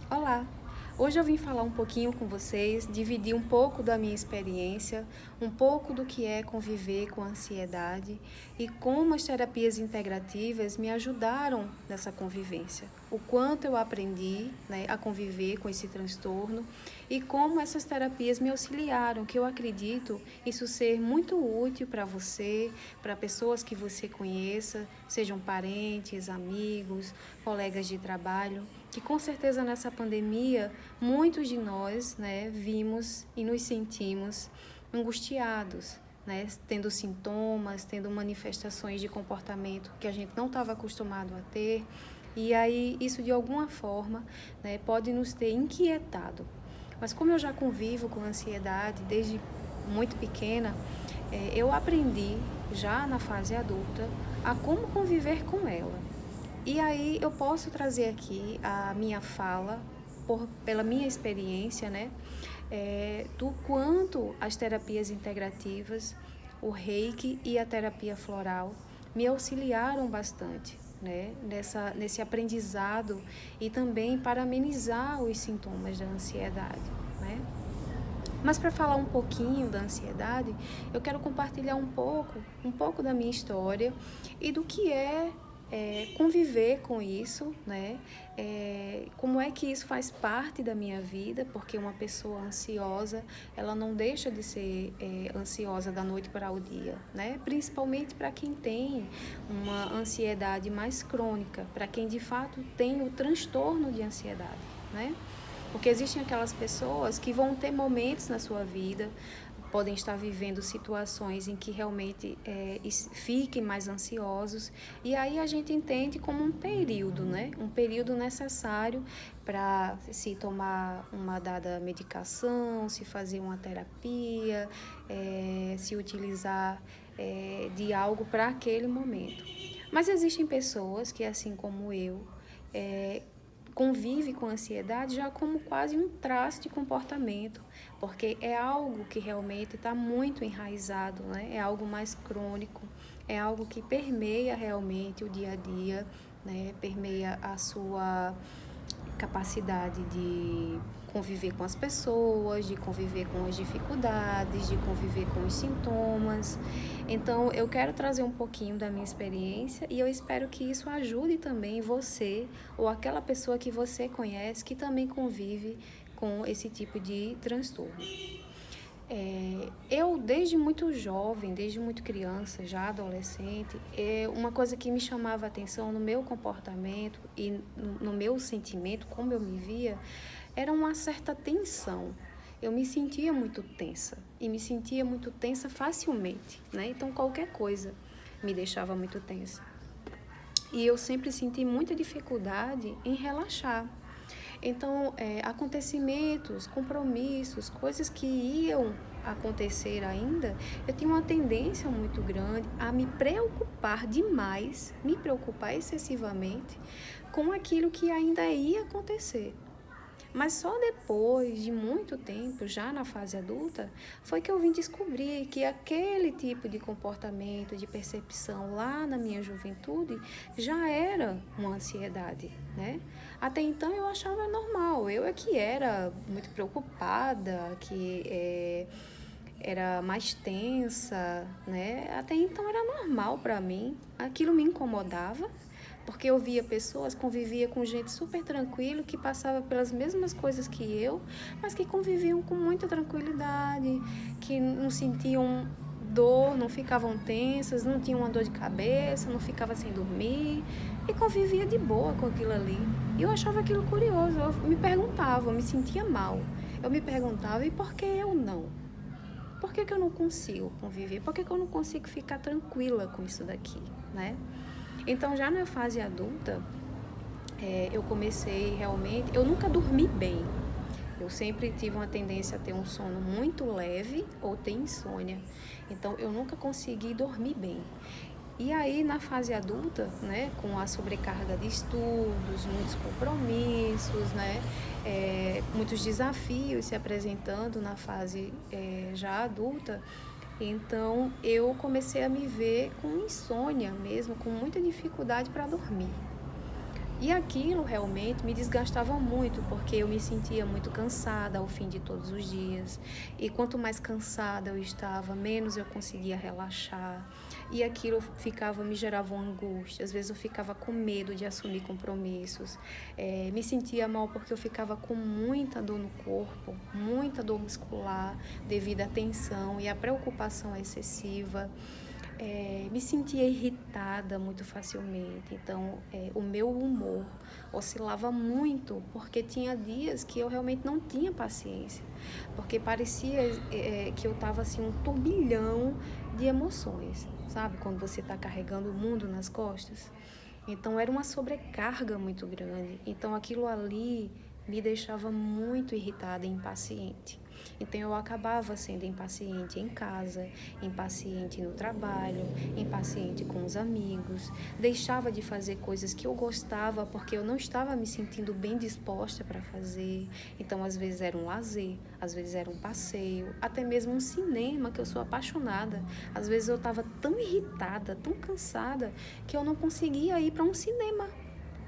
Olá! Hoje eu vim falar um pouquinho com vocês, dividir um pouco da minha experiência, um pouco do que é conviver com a ansiedade e como as terapias integrativas me ajudaram nessa convivência. O quanto eu aprendi, a conviver com esse transtorno e como essas terapias me auxiliaram, que eu acredito isso ser muito útil para você, para pessoas que você conheça, sejam parentes, amigos, colegas de trabalho, que com certeza nessa pandemia muitos de nós, vimos e nos sentimos angustiados, tendo sintomas, tendo manifestações de comportamento que a gente não estava acostumado a ter. E aí isso de alguma forma, pode nos ter inquietado. Mas como eu já convivo com ansiedade desde muito pequena, eu aprendi já na fase adulta a como conviver com ela. E aí eu posso trazer aqui a minha fala, pela minha experiência, do quanto as terapias integrativas, o Reiki e a terapia floral me auxiliaram bastante, nesse aprendizado e também para amenizar os sintomas da ansiedade, Mas para falar um pouquinho da ansiedade, eu quero compartilhar um pouco da minha história e do que é conviver com isso, como é que isso faz parte da minha vida, porque uma pessoa ansiosa, ela não deixa de ser ansiosa da noite para o dia, principalmente para quem tem uma ansiedade mais crônica, para quem de fato tem o transtorno de ansiedade, Porque existem aquelas pessoas que vão ter momentos na sua vida, podem estar vivendo situações em que realmente fiquem mais ansiosos, e aí a gente entende como um período, Um período necessário para se tomar uma dada medicação, se fazer uma terapia, se utilizar de algo para aquele momento. Mas existem pessoas que, assim como eu, convive com a ansiedade já como quase um traço de comportamento, porque é algo que realmente está muito enraizado, É algo mais crônico, é algo que permeia realmente o dia a dia, Permeia a sua capacidade de conviver com as pessoas, de conviver com as dificuldades, de conviver com os sintomas. Então, eu quero trazer um pouquinho da minha experiência e eu espero que isso ajude também você ou aquela pessoa que você conhece que também convive com esse tipo de transtorno. Eu, desde muito jovem, desde muito criança, já adolescente, uma coisa que me chamava a atenção no meu comportamento e no meu sentimento, como eu me via, era uma certa tensão. Eu me sentia muito tensa e me sentia muito tensa facilmente, Então, qualquer coisa me deixava muito tensa. E eu sempre senti muita dificuldade em relaxar. Então, acontecimentos, compromissos, coisas que iam acontecer ainda, eu tinha uma tendência muito grande a me preocupar demais, me preocupar excessivamente com aquilo que ainda ia acontecer. Mas só depois de muito tempo, já na fase adulta, foi que eu vim descobrir que aquele tipo de comportamento, de percepção lá na minha juventude, já era uma ansiedade, Até então eu achava normal, eu é que era muito preocupada, que era mais tensa, Até então era normal para mim, aquilo me incomodava, porque eu via pessoas, convivia com gente super tranquilo, que passava pelas mesmas coisas que eu, mas que conviviam com muita tranquilidade, que não sentiam dor, não ficavam tensas, não tinham uma dor de cabeça, não ficava sem dormir, e convivia de boa com aquilo ali. E eu achava aquilo curioso, eu me perguntava, eu me sentia mal. Eu me perguntava, e por que eu não? Por que eu não consigo conviver? Por que eu não consigo ficar tranquila com isso daqui, Então, já na fase adulta, eu comecei realmente... Eu nunca dormi bem. Eu sempre tive uma tendência a ter um sono muito leve ou ter insônia. Então, eu nunca consegui dormir bem. E aí, na fase adulta, com a sobrecarga de estudos, muitos compromissos, muitos desafios se apresentando na fase já adulta, então eu comecei a me ver com insônia mesmo, com muita dificuldade para dormir. E aquilo realmente me desgastava muito, porque eu me sentia muito cansada ao fim de todos os dias. E quanto mais cansada eu estava, menos eu conseguia relaxar. E aquilo me gerava uma angústia. Às vezes eu ficava com medo de assumir compromissos. Me sentia mal porque eu ficava com muita dor no corpo, muita dor muscular, devido à tensão e à preocupação excessiva. Me sentia irritada muito facilmente, então o meu humor oscilava muito, porque tinha dias que eu realmente não tinha paciência, porque parecia que eu estava assim um turbilhão de emoções, sabe? Quando você está carregando o mundo nas costas. Então era uma sobrecarga muito grande, então aquilo ali me deixava muito irritada e impaciente. Então eu acabava sendo impaciente em casa, impaciente no trabalho, impaciente com os amigos, deixava de fazer coisas que eu gostava porque eu não estava me sentindo bem disposta para fazer. Então às vezes era um lazer, às vezes era um passeio, até mesmo um cinema, que eu sou apaixonada. Às vezes eu estava tão irritada, tão cansada, que eu não conseguia ir para um cinema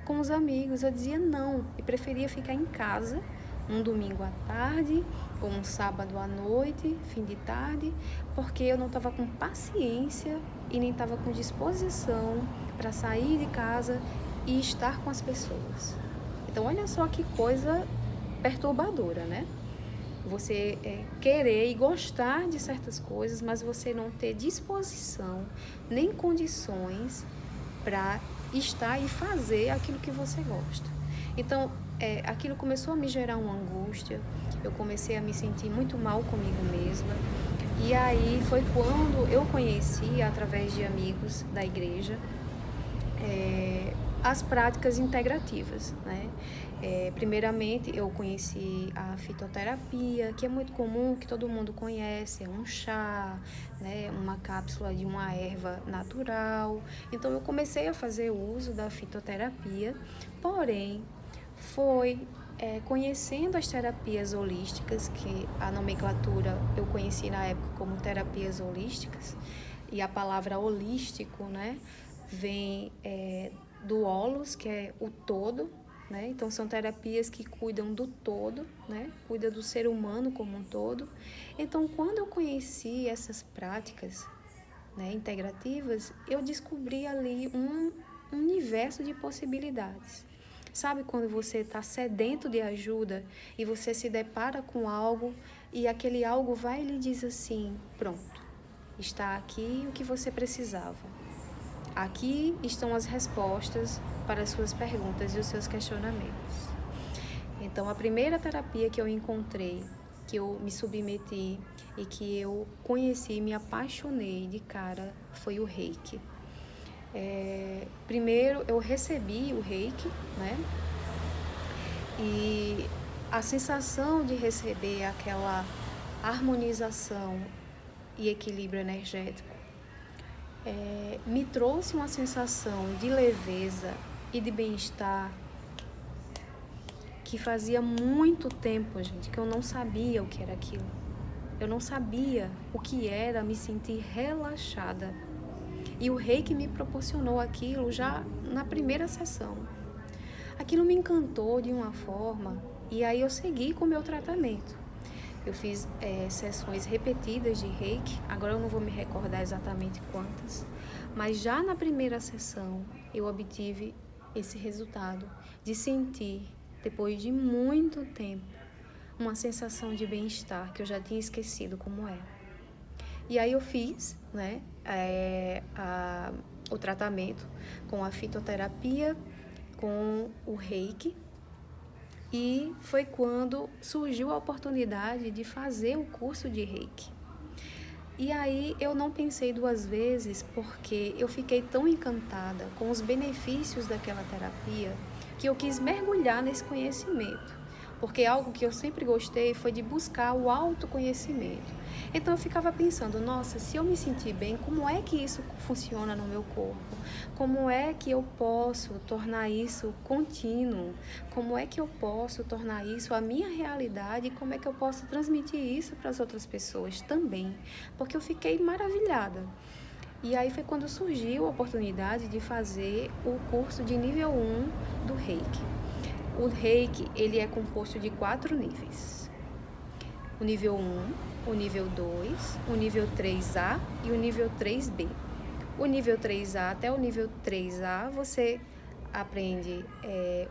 com os amigos. Eu dizia não e preferia ficar em casa um domingo à tarde ou um sábado à noite, fim de tarde, porque eu não estava com paciência e nem estava com disposição para sair de casa e estar com as pessoas. Então olha só que coisa perturbadora, né? Você querer e gostar de certas coisas, mas você não ter disposição nem condições para estar e fazer aquilo que você gosta. Então, aquilo começou a me gerar uma angústia, eu comecei a me sentir muito mal comigo mesma. E aí foi quando eu conheci, através de amigos da igreja, as práticas integrativas, né? Primeiramente, eu conheci a fitoterapia, que é muito comum, que todo mundo conhece, é um chá, né? Uma cápsula de uma erva natural. Então, eu comecei a fazer uso da fitoterapia, porém, foi conhecendo as terapias holísticas, que a nomenclatura eu conheci na época como terapias holísticas, e a palavra holístico, né, vem do holos, que é o todo, né? Então são terapias que cuidam do todo, né? Cuida do ser humano como um todo. Então quando eu conheci essas práticas, né, integrativas, eu descobri ali um universo de possibilidades. Sabe quando você está sedento de ajuda e você se depara com algo e aquele algo vai e lhe diz assim, pronto, está aqui o que você precisava. Aqui estão as respostas para as suas perguntas e os seus questionamentos. Então, a primeira terapia que eu encontrei, que eu me submeti e que eu conheci e me apaixonei de cara, foi o Reiki. Primeiro, eu recebi o Reiki, né? E a sensação de receber aquela harmonização e equilíbrio energético me trouxe uma sensação de leveza e de bem-estar que fazia muito tempo, gente, que eu não sabia o que era aquilo. Eu não sabia o que era me sentir relaxada. E o Reiki me proporcionou aquilo já na primeira sessão. Aquilo me encantou de uma forma, e aí eu segui com o meu tratamento. Eu fiz sessões repetidas de Reiki, agora eu não vou me recordar exatamente quantas, mas já na primeira sessão eu obtive esse resultado de sentir, depois de muito tempo, uma sensação de bem-estar que eu já tinha esquecido como é. E aí eu fiz, né, o tratamento com a fitoterapia, com o Reiki, e foi quando surgiu a oportunidade de fazer o curso de Reiki. E aí eu não pensei duas vezes, porque eu fiquei tão encantada com os benefícios daquela terapia que eu quis mergulhar nesse conhecimento. Porque algo que eu sempre gostei foi de buscar o autoconhecimento. Então eu ficava pensando, nossa, se eu me sentir bem, como é que isso funciona no meu corpo? Como é que eu posso tornar isso contínuo? Como é que eu posso tornar isso a minha realidade? E como é que eu posso transmitir isso para as outras pessoas também? Porque eu fiquei maravilhada. E aí foi quando surgiu a oportunidade de fazer o curso de nível 1 do Reiki. O Reiki, ele é composto de 4 níveis. O nível 1, o nível 2, o nível 3A e o nível 3B. O nível 3A até o nível 3A você aprende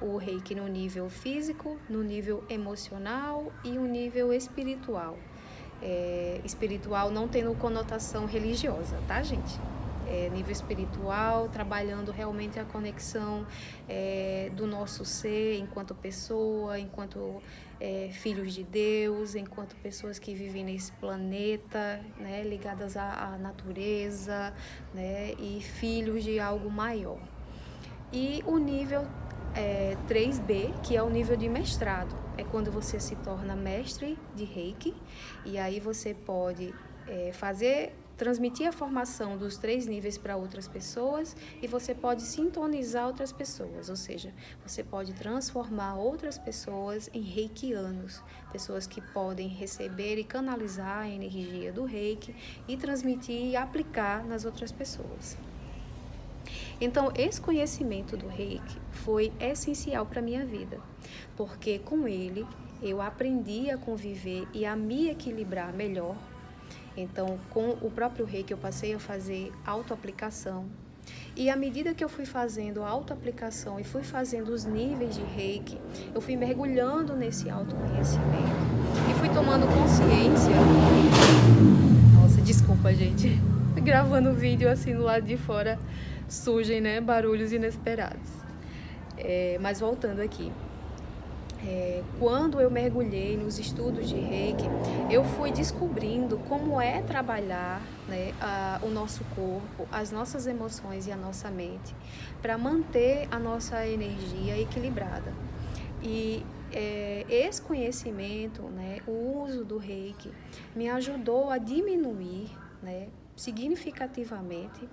o Reiki no nível físico, no nível emocional e no nível espiritual. Espiritual não tendo conotação religiosa, tá, gente? Nível espiritual, trabalhando realmente a conexão do nosso ser enquanto pessoa, enquanto filhos de Deus, enquanto pessoas que vivem nesse planeta, né, ligadas à natureza, né, e filhos de algo maior. E o nível 3B, que é o nível de mestrado, é quando você se torna mestre de Reiki, e aí você pode transmitir a formação dos 3 níveis para outras pessoas e você pode sintonizar outras pessoas, ou seja, você pode transformar outras pessoas em reikianos, pessoas que podem receber e canalizar a energia do Reiki e transmitir e aplicar nas outras pessoas. Então, esse conhecimento do Reiki foi essencial para a minha vida, porque com ele eu aprendi a conviver e a me equilibrar melhor. Então, com o próprio Reiki, eu passei a fazer autoaplicação. E à medida que eu fui fazendo a autoaplicação e fui fazendo os níveis de Reiki, eu fui mergulhando nesse autoconhecimento e fui tomando consciência. Nossa, desculpa, gente. Gravando o vídeo assim do lado de fora, surgem, né, barulhos inesperados. Mas voltando aqui. Quando eu mergulhei nos estudos de Reiki, eu fui descobrindo como é trabalhar, né, o nosso corpo, as nossas emoções e a nossa mente, para manter a nossa energia equilibrada. E esse conhecimento, né, o uso do Reiki, me ajudou a diminuir, né, significativamente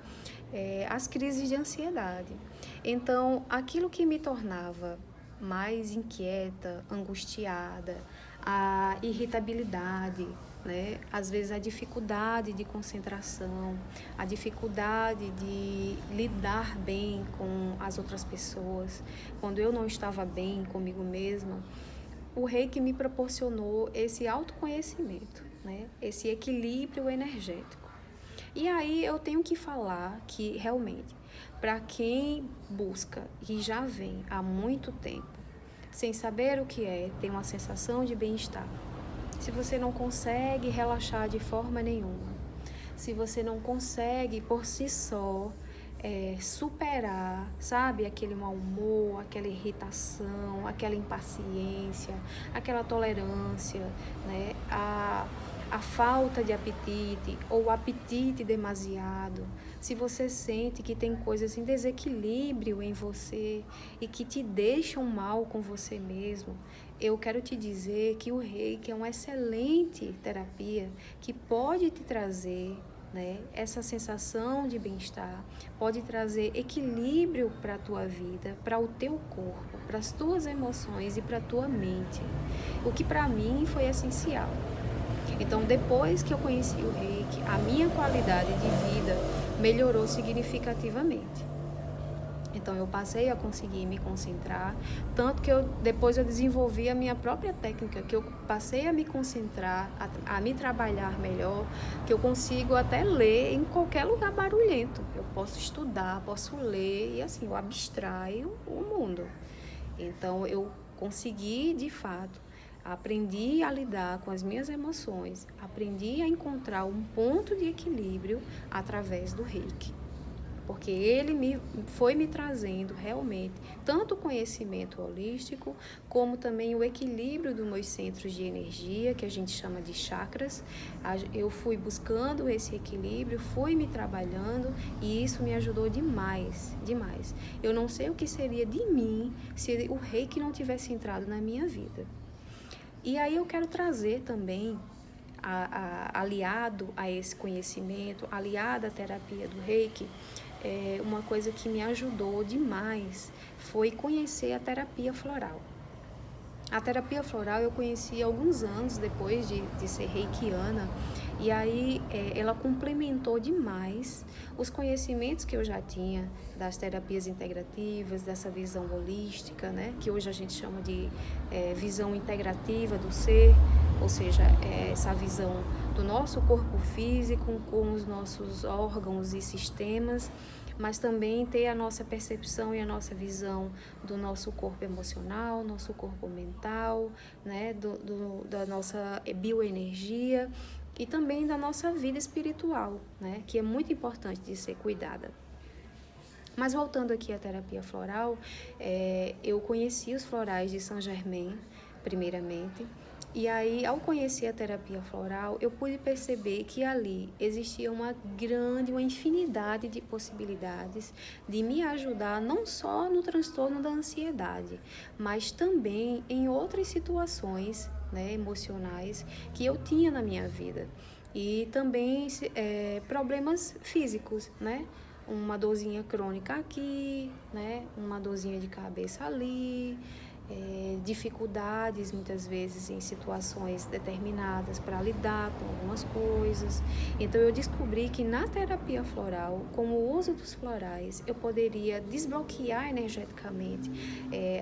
as crises de ansiedade. Então, aquilo que me tornava mais inquieta, angustiada, a irritabilidade, né? Às vezes a dificuldade de concentração, a dificuldade de lidar bem com as outras pessoas, quando eu não estava bem comigo mesma, o Reiki me proporcionou esse autoconhecimento, né? Esse equilíbrio energético. E aí eu tenho que falar que realmente, para quem busca e já vem há muito tempo, sem saber o que tem uma sensação de bem-estar, se você não consegue relaxar de forma nenhuma, se você não consegue por si só superar, sabe, aquele mau humor, aquela irritação, aquela impaciência, aquela tolerância, né, a falta de apetite ou o apetite demasiado, se você sente que tem coisas em desequilíbrio em você e que te deixam mal com você mesmo, eu quero te dizer que o Reiki é uma excelente terapia que pode te trazer, né, essa sensação de bem-estar, pode trazer equilíbrio para a tua vida, para o teu corpo, para as tuas emoções e para a tua mente, o que para mim foi essencial. Então, depois que eu conheci o Reiki, a minha qualidade de vida melhorou significativamente. Então, eu passei a conseguir me concentrar, tanto que depois eu desenvolvi a minha própria técnica, que eu passei a me concentrar, a me trabalhar melhor, que eu consigo até ler em qualquer lugar barulhento. Eu posso estudar, posso ler e assim, eu abstraio o mundo. Então, eu consegui, de fato, aprendi a lidar com as minhas emoções, aprendi a encontrar um ponto de equilíbrio através do Reiki. Porque ele foi me trazendo realmente tanto o conhecimento holístico, como também o equilíbrio dos meus centros de energia, que a gente chama de chakras. Eu fui buscando esse equilíbrio, fui me trabalhando e isso me ajudou demais, demais. Eu não sei o que seria de mim se o Reiki não tivesse entrado na minha vida. E aí eu quero trazer também, aliado a esse conhecimento, aliado à terapia do Reiki, uma coisa que me ajudou demais foi conhecer a terapia floral. A terapia floral eu conheci alguns anos depois de ser reikiana, e aí ela complementou demais os conhecimentos que eu já tinha das terapias integrativas, dessa visão holística, né, que hoje a gente chama de visão integrativa do ser, ou seja, essa visão do nosso corpo físico com os nossos órgãos e sistemas, mas também ter a nossa percepção e a nossa visão do nosso corpo emocional, nosso corpo mental, né, da nossa bioenergia e também da nossa vida espiritual, né, que é muito importante de ser cuidada. Mas voltando aqui à terapia floral, eu conheci os florais de Saint-Germain, primeiramente, e aí, ao conhecer a terapia floral, eu pude perceber que ali existia uma infinidade de possibilidades de me ajudar não só no transtorno da ansiedade, mas também em outras situações, né, emocionais que eu tinha na minha vida. E também problemas físicos, né? Uma dorzinha crônica aqui, né? Uma dorzinha de cabeça ali, dificuldades muitas vezes em situações determinadas para lidar com algumas coisas. Então eu descobri que na terapia floral, com o uso dos florais, eu poderia desbloquear energeticamente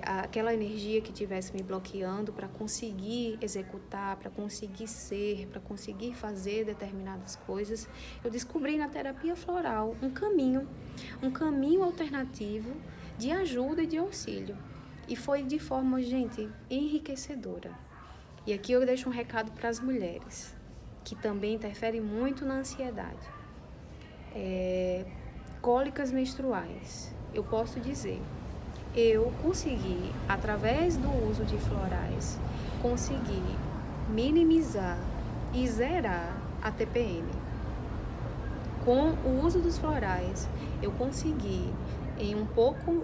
aquela energia que estivesse me bloqueando para conseguir executar, para conseguir ser, para conseguir fazer determinadas coisas. Eu descobri na terapia floral um caminho alternativo de ajuda e de auxílio. E foi de forma, gente, enriquecedora. E aqui eu deixo um recado para as mulheres, que também interferem muito na ansiedade. Cólicas menstruais. Eu posso dizer, eu consegui, através do uso de florais, conseguir minimizar e zerar a TPM. Com o uso dos florais, eu consegui, em um pouco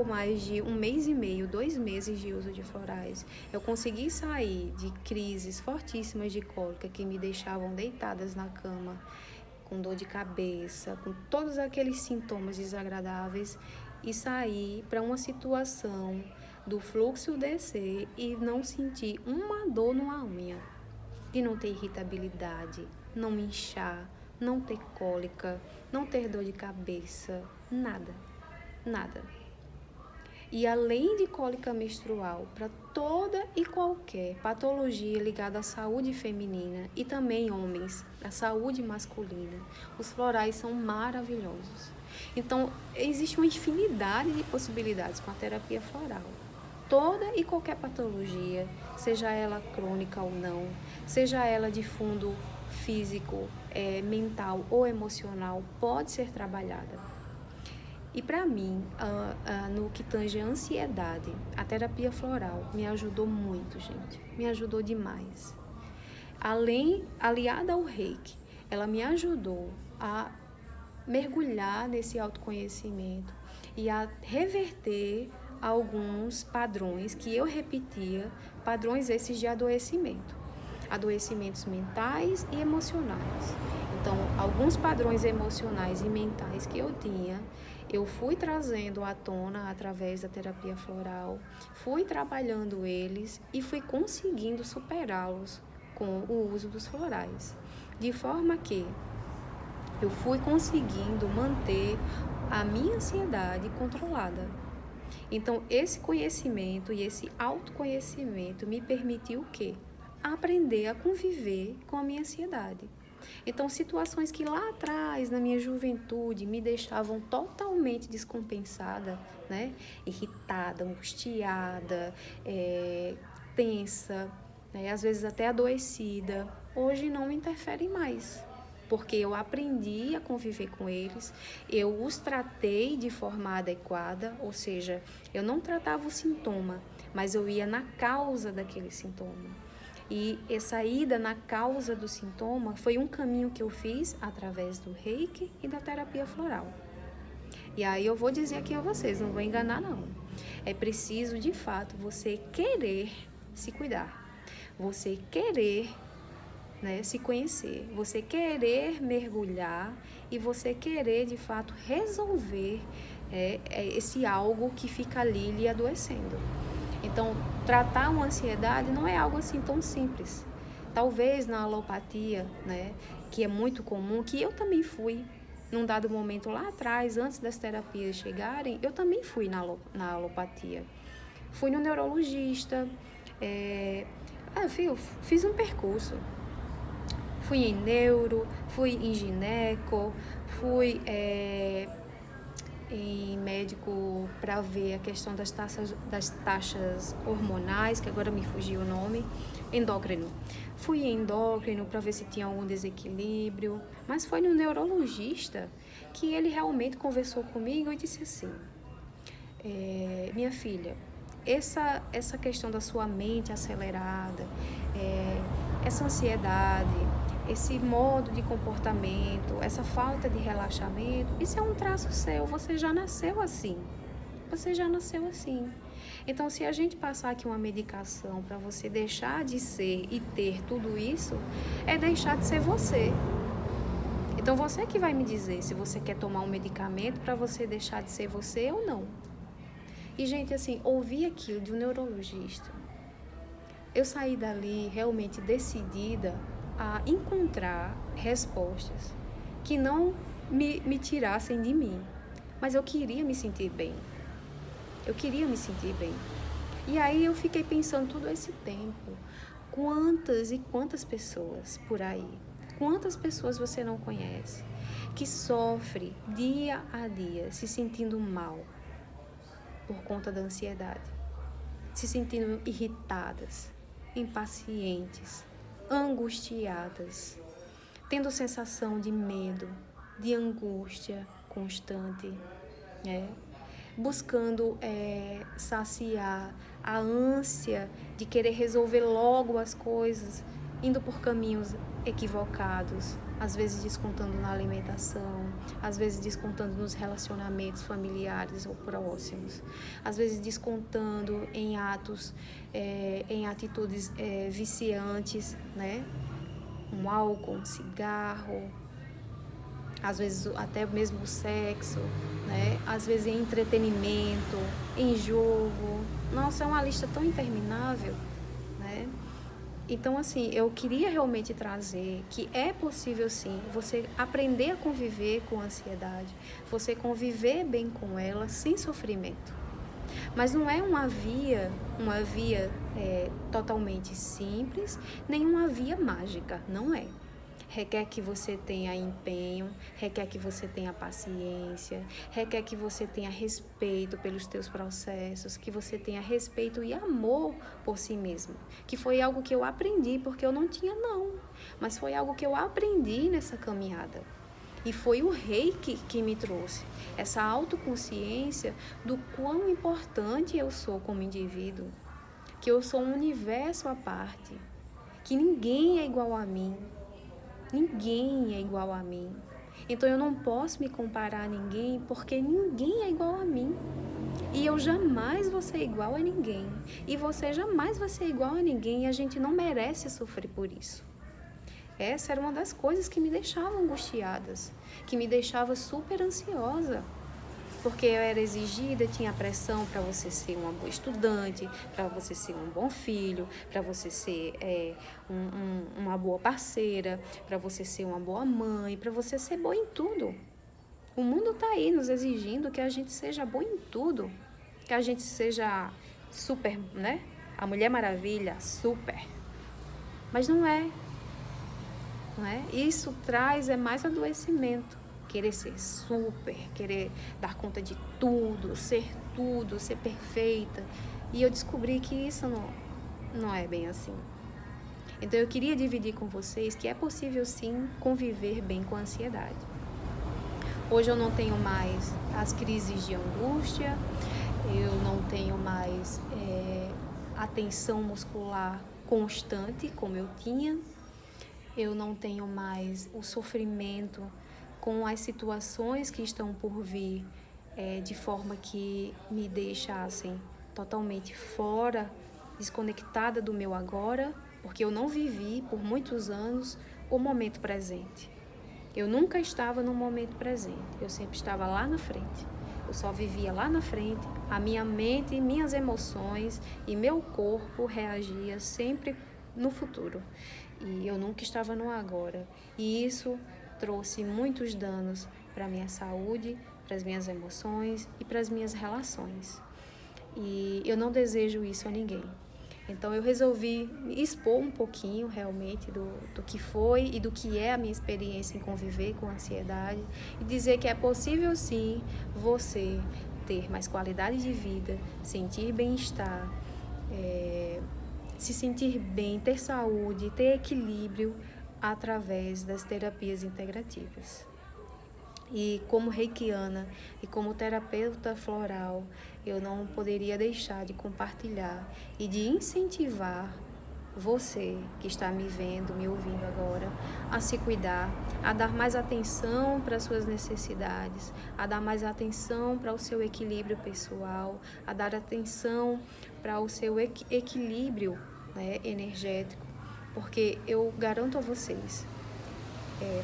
mais de 1 mês e meio, 2 meses de uso de florais, eu consegui sair de crises fortíssimas de cólica que me deixavam deitadas na cama, com dor de cabeça, com todos aqueles sintomas desagradáveis, e sair para uma situação do fluxo descer e não sentir uma dor numa unha, de não ter irritabilidade, não inchar, não ter cólica, não ter dor de cabeça, nada. E além de cólica menstrual, para toda e qualquer patologia ligada à saúde feminina e também homens, à saúde masculina, os florais são maravilhosos. Então, existe uma infinidade de possibilidades com a terapia floral. Toda e qualquer patologia, seja ela crônica ou não, seja ela de fundo físico, mental ou emocional, pode ser trabalhada. E para mim, no que tange a ansiedade, a terapia floral me ajudou muito, gente. Me ajudou demais. Aliada ao reiki, ela me ajudou a mergulhar nesse autoconhecimento e a reverter alguns padrões que eu repetia, padrões esses de adoecimentos mentais e emocionais. Então, alguns padrões emocionais e mentais que eu tinha, eu fui trazendo à tona através da terapia floral, fui trabalhando eles e fui conseguindo superá-los com o uso dos florais. De forma que eu fui conseguindo manter a minha ansiedade controlada. Então, esse conhecimento e esse autoconhecimento me permitiu o quê? Aprender a conviver com a minha ansiedade. Então, situações que lá atrás, na minha juventude, me deixavam totalmente descompensada, né? Irritada, angustiada, tensa, né? Às vezes até adoecida, hoje não me interferem mais. Porque eu aprendi a conviver com eles, eu os tratei de forma adequada, ou seja, eu não tratava o sintoma, mas eu ia na causa daquele sintoma. E essa ida na causa do sintoma foi um caminho que eu fiz através do reiki e da terapia floral. E aí eu vou dizer aqui a vocês, não vou enganar não. É preciso, de fato, você querer se cuidar, você querer, né, se conhecer, você querer mergulhar e você querer, de fato, resolver esse algo que fica ali lhe adoecendo. Então, tratar uma ansiedade não é algo assim tão simples. Talvez na alopatia, né, que é muito comum, que eu também fui, num dado momento lá atrás, antes das terapias chegarem, eu também fui na alopatia. Fui no neurologista, eu fiz um percurso. Fui em neuro, fui em gineco, fui em médico para ver a questão das taxas hormonais, que agora me fugiu o nome, endócrino. Fui em endócrino para ver se tinha algum desequilíbrio, mas foi no neurologista que ele realmente conversou comigo e disse assim, minha filha, essa questão da sua mente acelerada, essa ansiedade, esse modo de comportamento, essa falta de relaxamento, isso é um traço seu, você já nasceu assim. Você já nasceu assim. Então, se a gente passar aqui uma medicação para você deixar de ser e ter tudo isso, é deixar de ser você. Então, você que vai me dizer se você quer tomar um medicamento para você deixar de ser você ou não. E, gente, assim, ouvir aquilo de um neurologista, eu saí dali realmente decidida a encontrar respostas que não me tirassem de mim. Mas eu queria me sentir bem. Eu queria me sentir bem. E aí eu fiquei pensando todo esse tempo, quantas e quantas pessoas por aí, quantas pessoas você não conhece, que sofre dia a dia se sentindo mal por conta da ansiedade, se sentindo irritadas, impacientes, angustiadas, tendo sensação de medo, de angústia constante, buscando saciar a ânsia de querer resolver logo as coisas, indo por caminhos equivocados, às vezes descontando na alimentação, às vezes descontando nos relacionamentos familiares ou próximos, às vezes descontando em atos, em atitudes viciantes, né? Um álcool, um cigarro, às vezes até mesmo o sexo, né? Às vezes em entretenimento, em jogo. Nossa, é uma lista tão interminável, né? Então, assim, eu queria realmente trazer que é possível, sim, você aprender a conviver com a ansiedade, você conviver bem com ela sem sofrimento. Mas não é uma via totalmente simples, nem uma via mágica, não é. Requer que você tenha empenho, requer que você tenha paciência, requer que você tenha respeito pelos teus processos, que você tenha respeito e amor por si mesmo. Que foi algo que eu aprendi, porque eu não tinha não, mas foi algo que eu aprendi nessa caminhada. E foi o Reiki que me trouxe essa autoconsciência do quão importante eu sou como indivíduo, que eu sou um universo à parte, que ninguém é igual a mim. Ninguém é igual a mim. Então eu não posso me comparar a ninguém porque ninguém é igual a mim. E eu jamais vou ser igual a ninguém. E você jamais vai ser igual a ninguém e a gente não merece sofrer por isso. Essa era uma das coisas que me deixava angustiadas, que me deixava super ansiosa. Porque eu era exigida, tinha pressão para você ser uma boa estudante, para você ser um bom filho, para você ser uma boa parceira, para você ser uma boa mãe, para você ser boa em tudo. O mundo está aí nos exigindo que a gente seja boa em tudo, que a gente seja super, né? A Mulher Maravilha, super. Mas não é. Não é? Isso traz mais adoecimento. Querer ser super, querer dar conta de tudo, ser perfeita. E eu descobri que isso não é bem assim. Então eu queria dividir com vocês que é possível sim conviver bem com a ansiedade. Hoje eu não tenho mais as crises de angústia, eu não tenho mais a tensão muscular constante como eu tinha, eu não tenho mais o sofrimento com as situações que estão por vir, de forma que me deixassem totalmente fora, desconectada do meu agora, porque eu não vivi por muitos anos o momento presente. Eu nunca estava no momento presente, eu sempre estava lá na frente, eu Eu só vivia lá na frente, a minha mente, minhas emoções e meu corpo reagia sempre no futuro. E eu nunca estava no agora. E isso trouxe muitos danos para a minha saúde, para as minhas emoções e para as minhas relações. E eu não desejo isso a ninguém. Então eu resolvi expor um pouquinho realmente do que foi e do que é a minha experiência em conviver com a ansiedade e dizer que é possível sim você ter mais qualidade de vida, sentir bem-estar, se sentir bem, ter saúde, ter equilíbrio através das terapias integrativas. E como reikiana e como terapeuta floral, eu não poderia deixar de compartilhar e de incentivar você que está me vendo, me ouvindo agora, a se cuidar, a dar mais atenção para as suas necessidades, a dar mais atenção para o seu equilíbrio pessoal, a dar atenção para o seu equilíbrio, né, energético, porque eu garanto a vocês,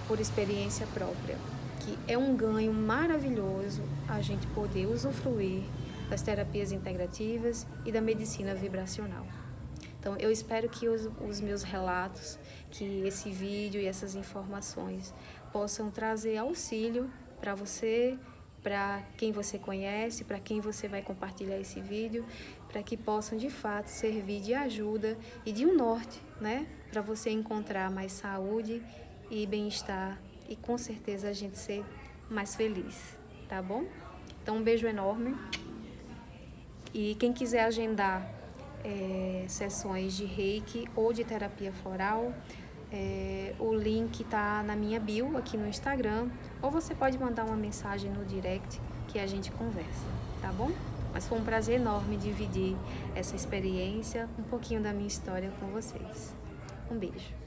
por experiência própria, que é um ganho maravilhoso a gente poder usufruir das terapias integrativas e da medicina vibracional. Então, eu espero que os meus relatos, que esse vídeo e essas informações possam trazer auxílio para você, para quem você conhece, para quem você vai compartilhar esse vídeo, para que possam de fato servir de ajuda e de um norte, né? Para você encontrar mais saúde e bem-estar e com certeza a gente ser mais feliz, tá bom? Então um beijo enorme e quem quiser agendar sessões de reiki ou de terapia floral, o link tá na minha bio aqui no Instagram, ou você pode mandar uma mensagem no direct que a gente conversa, tá bom? Mas foi um prazer enorme dividir essa experiência, um pouquinho da minha história com vocês. Um beijo.